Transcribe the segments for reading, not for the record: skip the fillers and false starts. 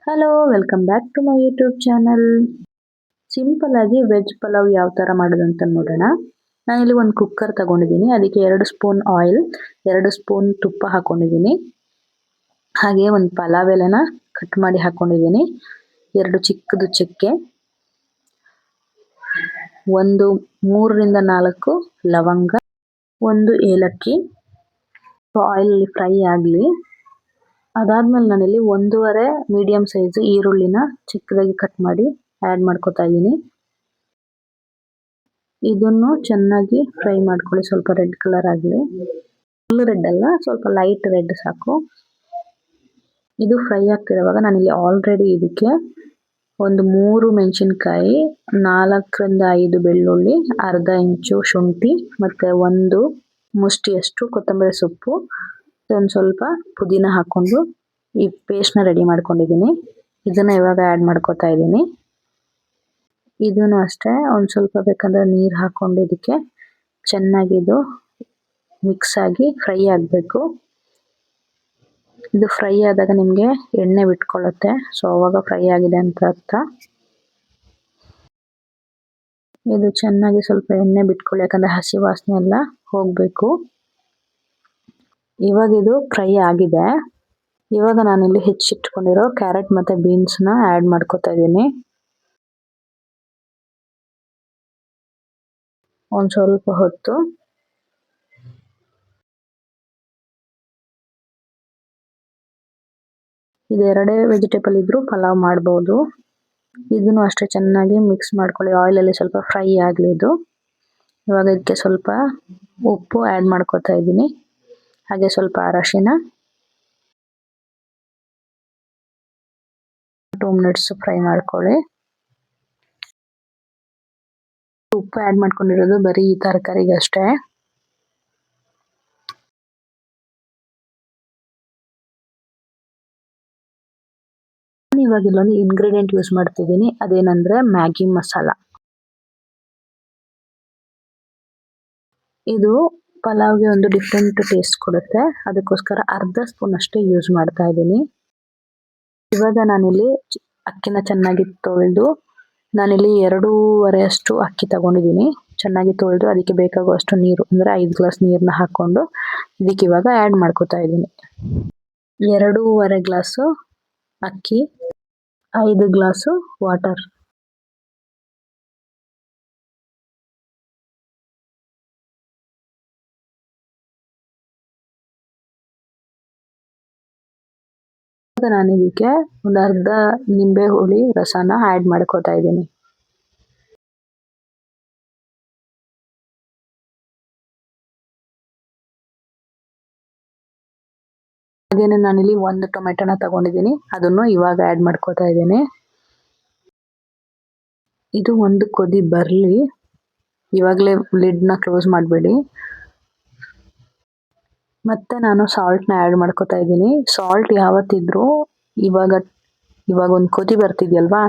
Hello, welcome back to my YouTube channel. Simple ಆಗಿ veg pulao ಯಾವ ತರ ಮಾಡೋದಂತ ನೋಡೋಣ. ನಾನಿಲ್ಲಿ ಒಂದು ಕುಕ್ಕರ್ ತಗೊಂಡಿದ್ದೀನಿ. ಅದಕ್ಕೆ 2 ಸ್ಪೂನ್ ಆಯಿಲ್, 2 ಸ್ಪೂನ್ ತುಪ್ಪ ಹಾಕೊಂಡಿದ್ದೀನಿ. ಹಾಗೆ ಒಂದು ಪಲಾವ್ ಎಲೆನ ಕಟ್ ಮಾಡಿ ಹಾಕೊಂಡಿದ್ದೀನಿ. 2 ಚಿಕ್ಕದು ಚಕ್ಕೆ, ಒಂದು 3 ರಿಂದ 4 ಲವಂಗ, 1 ಏಲಕ್ಕಿ. ಆಯಿಲ್ ಫ್ರೈ ಆಗಲಿ. ಅದಾದ್ಮೇಲೆ ನಾನಿಲ್ಲಿ 1.5 ಮೀಡಿಯಂ ಸೈಜ್ ಈರುಳ್ಳಿನ ಚಿಕ್ಕದಾಗಿ ಕಟ್ ಮಾಡಿ ಆ್ಯಡ್ ಮಾಡ್ಕೊತಾ ಇದ್ದೀನಿ. ಇದನ್ನು ಚೆನ್ನಾಗಿ ಫ್ರೈ ಮಾಡ್ಕೊಳ್ಳಿ, ಸ್ವಲ್ಪ ರೆಡ್ ಕಲರ್ ಆಗಲಿ. ಫುಲ್ ರೆಡ್ ಅಲ್ಲ, ಸ್ವಲ್ಪ ಲೈಟ್ ರೆಡ್ ಸಾಕು. ಇದು ಫ್ರೈ ಆಗ್ತಿರುವಾಗ ನಾನಿಲ್ಲಿ ಆಲ್ರೆಡಿ ಇದಕ್ಕೆ ಒಂದು 3 ಮೆಣಸಿನಕಾಯಿ, 4 ರಿಂದ 5 ಬೆಳ್ಳುಳ್ಳಿ, ಅರ್ಧ ಇಂಚು ಶುಂಠಿ, ಮತ್ತೆ 1 ಮುಷ್ಟಿಯಷ್ಟು ಕೊತ್ತಂಬರಿ ಸೊಪ್ಪು, ಒಂದು ಸ್ವಲ್ಪ ಪುದೀನ ಹಾಕೊಂಡು ಈ ಪೇಸ್ಟ್ನ ರೆಡಿ ಮಾಡ್ಕೊಂಡಿದ್ದೀನಿ. ಇದನ್ನ ಇವಾಗ ಆ್ಯಡ್ ಮಾಡ್ಕೊತಾ ಇದ್ದೀನಿ. ಇದನ್ನು ಅಷ್ಟೇ ಒಂದು ಸ್ವಲ್ಪ ಬೇಕಂದ್ರೆ ನೀರು ಹಾಕೊಂಡು ಇದಕ್ಕೆ ಚೆನ್ನಾಗಿ ಇದು ಮಿಕ್ಸ್ ಆಗಿ ಫ್ರೈ ಆಗಬೇಕು. ಇದು ಫ್ರೈ ಆದಾಗ ನಿಮಗೆ ಎಣ್ಣೆ ಬಿಟ್ಕೊಳ್ಳುತ್ತೆ, ಸೊ ಅವಾಗ ಫ್ರೈ ಆಗಿದೆ ಅಂತ ಅರ್ಥ. ಇದು ಚೆನ್ನಾಗಿ ಸ್ವಲ್ಪ ಎಣ್ಣೆ ಬಿಟ್ಕೊಳ್ಳಿ, ಯಾಕಂದ್ರೆ ಹಸಿ ವಾಸನೆ ಎಲ್ಲ ಹೋಗಬೇಕು. ಇವಾಗ ಇದು ಫ್ರೈ ಆಗಿದೆ. ಇವಾಗ ನಾನಿಲ್ಲಿ ಹೆಚ್ಚಿಟ್ಕೊಂಡಿರೋ ಕ್ಯಾರೆಟ್ ಮತ್ತೆ ಬೀನ್ಸ್ನ ಆ್ಯಡ್ ಮಾಡ್ಕೊತಾ ಇದ್ದೀನಿ. ಒಂದು ಸ್ವಲ್ಪ ಹೊತ್ತು ಇದು ಎರಡೇ ವೆಜಿಟೇಬಲ್ ಇದ್ರೂ ಪಲಾವ್ ಮಾಡ್ಬೋದು. ಇದನ್ನು ಅಷ್ಟೇ ಚೆನ್ನಾಗಿ ಮಿಕ್ಸ್ ಮಾಡ್ಕೊಳ್ಳಿ. ಆಯಿಲಲ್ಲಿ ಸ್ವಲ್ಪ ಫ್ರೈ ಆಗಲಿ ಇದು. ಇವಾಗ ಇದಕ್ಕೆ ಸ್ವಲ್ಪ ಉಪ್ಪು ಆ್ಯಡ್ ಮಾಡ್ಕೊತಾ ಇದ್ದೀನಿ, ಹಾಗೆ ಸ್ವಲ್ಪ ಅರಶಿನ. 2 ಮಿನಿಟ್ಸ್ ಫ್ರೈ ಮಾಡ್ಕೊಳ್ಳಿ. ಉಪ್ಪು ಆ್ಯಡ್ ಮಾಡ್ಕೊಂಡಿರೋದು ಬರೀ ಈ ತರಕಾರಿಗೆ ಅಷ್ಟೇ. ಇವಾಗ ಇಲ್ಲೊಂದು ಇಂಗ್ರೀಡಿಯೆಂಟ್ ಯೂಸ್ ಮಾಡ್ತಿದ್ದೀನಿ, ಅದೇನಂದ್ರೆ ಮ್ಯಾಗಿ ಮಸಾಲ. ಇದು ಪಲಾವ್ಗೆ ಒಂದು ಡಿಫ್ರೆಂಟ್ ಟೇಸ್ಟ್ ಕೊಡುತ್ತೆ, ಅದಕ್ಕೋಸ್ಕರ ಅರ್ಧ ಸ್ಪೂನ್ ಅಷ್ಟೇ ಯೂಸ್ ಮಾಡ್ತಾ ಇದ್ದೀನಿ. ಇವಾಗ ನಾನಿಲ್ಲಿ ಅಕ್ಕಿನ ಚೆನ್ನಾಗಿ ತೊಳೆದು, ನಾನಿಲ್ಲಿ 2.5 ಅಷ್ಟು ಅಕ್ಕಿ ತಗೊಂಡಿದ್ದೀನಿ. ಚೆನ್ನಾಗಿ ತೊಳೆದು ಅದಕ್ಕೆ ಬೇಕಾಗುವಷ್ಟು ನೀರು ಅಂದ್ರೆ 5 ಗ್ಲಾಸ್ ನೀರನ್ನ ಹಾಕೊಂಡು ಇದಕ್ಕೆ ಇವಾಗ ಆ್ಯಡ್ ಮಾಡ್ಕೊತಾ ಇದ್ದೀನಿ. 2.5 ಗ್ಲಾಸು ಅಕ್ಕಿ, 5 ಗ್ಲಾಸು ವಾಟರ್. ನಾನು ಇದಕ್ಕೆ ಒಂದು ಅರ್ಧ ನಿಂಬೆ ಹುಳಿ ರಸನ ಆ್ಯಡ್ ಮಾಡ್ಕೊತಾ ಇದ್ದೀನಿ. ಹಾಗೇನೆ ನಾನಿಲ್ಲಿ 1 ಟೊಮೆಟೊನ ತಗೊಂಡಿದ್ದೀನಿ, ಅದನ್ನು ಇವಾಗ ಆ್ಯಡ್ ಮಾಡ್ಕೊತಾ ಇದ್ದೀನಿ. ಇದು ಒಂದು ಕೊದಿ ಬರಲಿ, ಇವಾಗಲೇ ಲಿಡ್ನ ಕ್ಲೋಸ್ ಮಾಡಬೇಡಿ. ಮತ್ತೆ ನಾನು ಸಾಲ್ಟ್ನ ಆ್ಯಡ್ ಮಾಡ್ಕೊತಾ ಇದ್ದೀನಿ. ಸಾಲ್ಟ್ ಯಾವತ್ತಿದ್ರೂ ಇವಾಗ ಒಂದು ಕೊದಿ ಬರ್ತಿದೆಯಲ್ವಾ,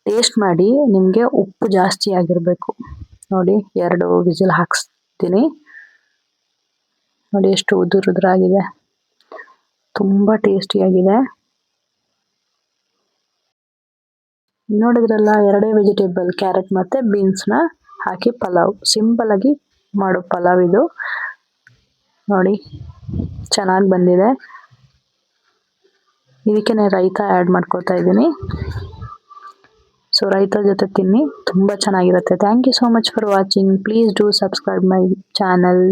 ಟೇಸ್ಟ್ ಮಾಡಿ, ನಿಮಗೆ ಉಪ್ಪು ಜಾಸ್ತಿ ಆಗಿರಬೇಕು. ನೋಡಿ 2 ವಿಸಿಲ್ ಹಾಕ್ಸ್ತೀನಿ. ನೋಡಿ ಎಷ್ಟು ಉದುರಾಗಿದೆ, ತುಂಬ ಟೇಸ್ಟಿಯಾಗಿದೆ. ನೋಡಿದ್ರಲ್ಲ, 2 ವೆಜಿಟೇಬಲ್ ಕ್ಯಾರೆಟ್ ಮತ್ತು ಬೀನ್ಸ್ನ ಹಾಕಿ ಪಲಾವ್, ಸಿಂಪಲ್ ಆಗಿ ಮಾಡೋ ಪಲಾವ್ ಇದು. ನೋಡಿ ಚೆನ್ನಾಗಿ ಬಂದಿದೆ. ಇದಕ್ಕೆ ರೈತ ಆ್ಯಡ್ ಮಾಡ್ಕೊತಾ ಇದ್ದೀನಿ. ಸೊ ರೈತ ಜೊತೆ ತಿನ್ನಿ, ತುಂಬ ಚೆನ್ನಾಗಿರುತ್ತೆ. Thank you so much for watching. Please do subscribe my channel.